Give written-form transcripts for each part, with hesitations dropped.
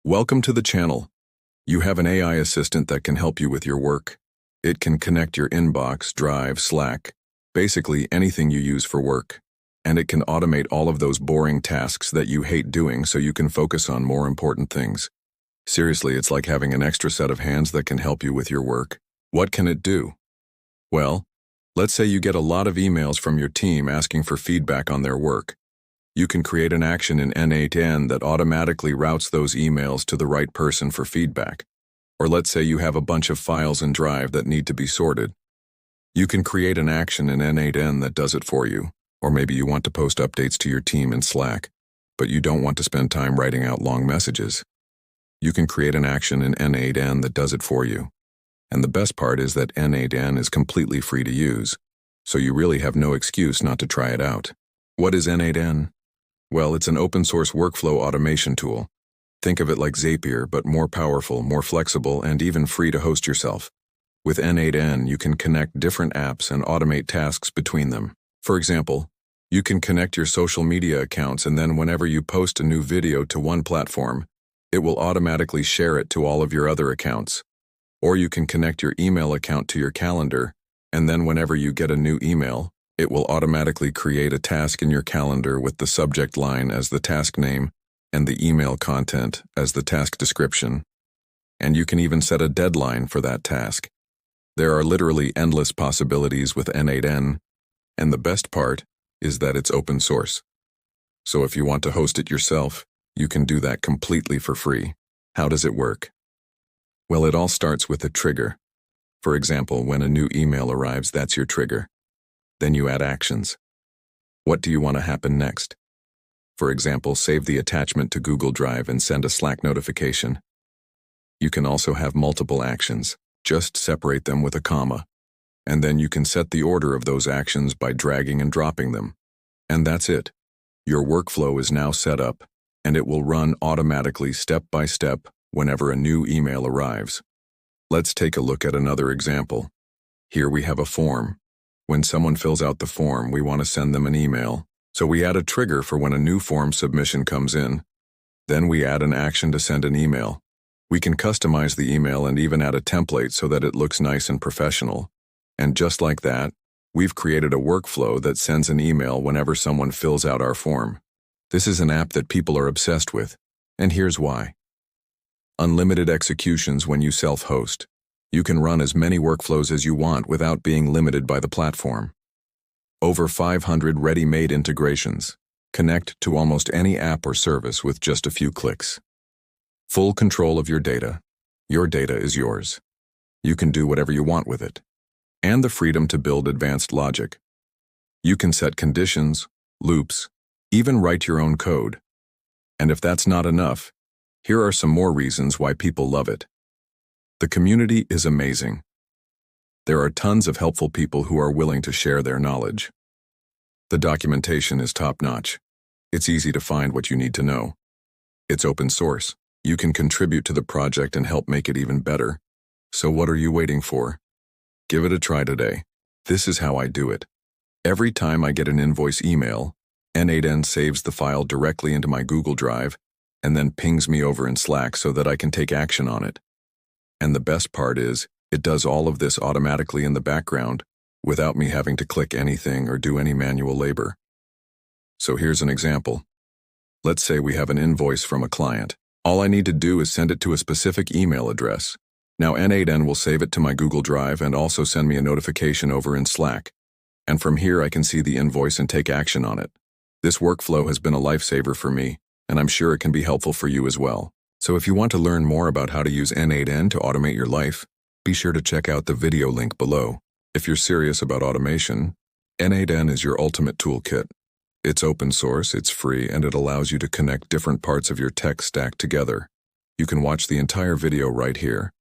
Welcome to the channel. You have an AI assistant that can help you with your work. It can connect your inbox, Drive, Slack, basically anything you use for work. And it can automate all of those boring tasks that you hate doing so you can focus on more important things. Seriously, it's like having an extra set of hands that can help you with your work. What can it do? Well, let's say you get a lot of emails from your team asking for feedback on their work. You can create an action in n8n that automatically routes those emails to the right person for feedback. Or let's say you have a bunch of files in Drive that need to be sorted. You can create an action in n8n that does it for you. Or maybe you want to post updates to your team in Slack, but you don't want to spend time writing out long messages. You can create an action in n8n that does it for you. And the best part is that n8n is completely free to use, so you really have no excuse not to try it out. What is n8n? Well, it's an open-source workflow automation tool. Think of it like Zapier, but more powerful, more flexible, and even free to host yourself. With n8n, you can connect different apps and automate tasks between them. For example, you can connect your social media accounts, and then whenever you post a new video to one platform, it will automatically share it to all of your other accounts. Or you can connect your email account to your calendar, and then whenever you get a new email, it will automatically create a task in your calendar with the subject line as the task name and the email content as the task description. And you can even set a deadline for that task. There are literally endless possibilities with n8n, and the best part is that it's open source. So if you want to host it yourself, you can do that completely for free. How does it work? Well, it all starts with a trigger. For example, when a new email arrives, that's your trigger. Then you add actions. What do you want to happen next? For example, save the attachment to Google Drive and send a Slack notification. You can also have multiple actions. Just separate them with a comma. And then you can set the order of those actions by dragging and dropping them. And that's it. Your workflow is now set up, and it will run automatically step by step whenever a new email arrives. Let's take a look at another example. Here we have a form. When someone fills out the form, we want to send them an email. So we add a trigger for when a new form submission comes in. Then we add an action to send an email. We can customize the email and even add a template so that it looks nice and professional. And just like that, we've created a workflow that sends an email whenever someone fills out our form. This is an app that people are obsessed with, and here's why. Unlimited executions when you self-host. You can run as many workflows as you want without being limited by the platform. Over 500 ready-made integrations. Connect to almost any app or service with just a few clicks. Full control of your data. Your data is yours. You can do whatever you want with it. And the freedom to build advanced logic. You can set conditions, loops, even write your own code. And if that's not enough, here are some more reasons why people love it. The community is amazing. There are tons of helpful people who are willing to share their knowledge. The documentation is top-notch. It's easy to find what you need to know. It's open source. You can contribute to the project and help make it even better. So what are you waiting for? Give it a try today. This is how I do it. Every time I get an invoice email, n8n saves the file directly into my Google Drive and then pings me over in Slack so that I can take action on it. And the best part is, it does all of this automatically in the background without me having to click anything or do any manual labor. So here's an example. Let's say we have an invoice from a client. All I need to do is send it to a specific email address. Now n8n will save it to my Google Drive and also send me a notification over in Slack. And from here I can see the invoice and take action on it. This workflow has been a lifesaver for me, and I'm sure it can be helpful for you as well. So if you want to learn more about how to use n8n to automate your life, be sure to check out the video link below. If you're serious about automation, n8n is your ultimate toolkit. It's open source, it's free, and it allows you to connect different parts of your tech stack together. You can watch the entire video right here.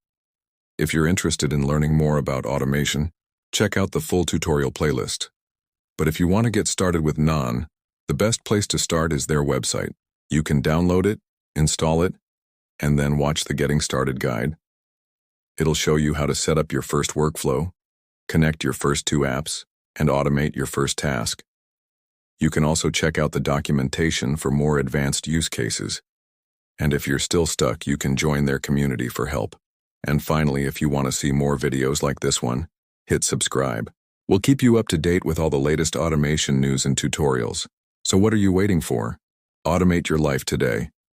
If you're interested in learning more about automation, check out the full tutorial playlist. But if you want to get started with n8n, the best place to start is their website. You can download it, install it, and then watch the Getting Started guide. It'll show you how to set up your first workflow, connect your first 2 apps, and automate your first task. You can also check out the documentation for more advanced use cases. And if you're still stuck, you can join their community for help. And finally, if you want to see more videos like this one, hit subscribe. We'll keep you up to date with all the latest automation news and tutorials. So what are you waiting for? Automate your life today.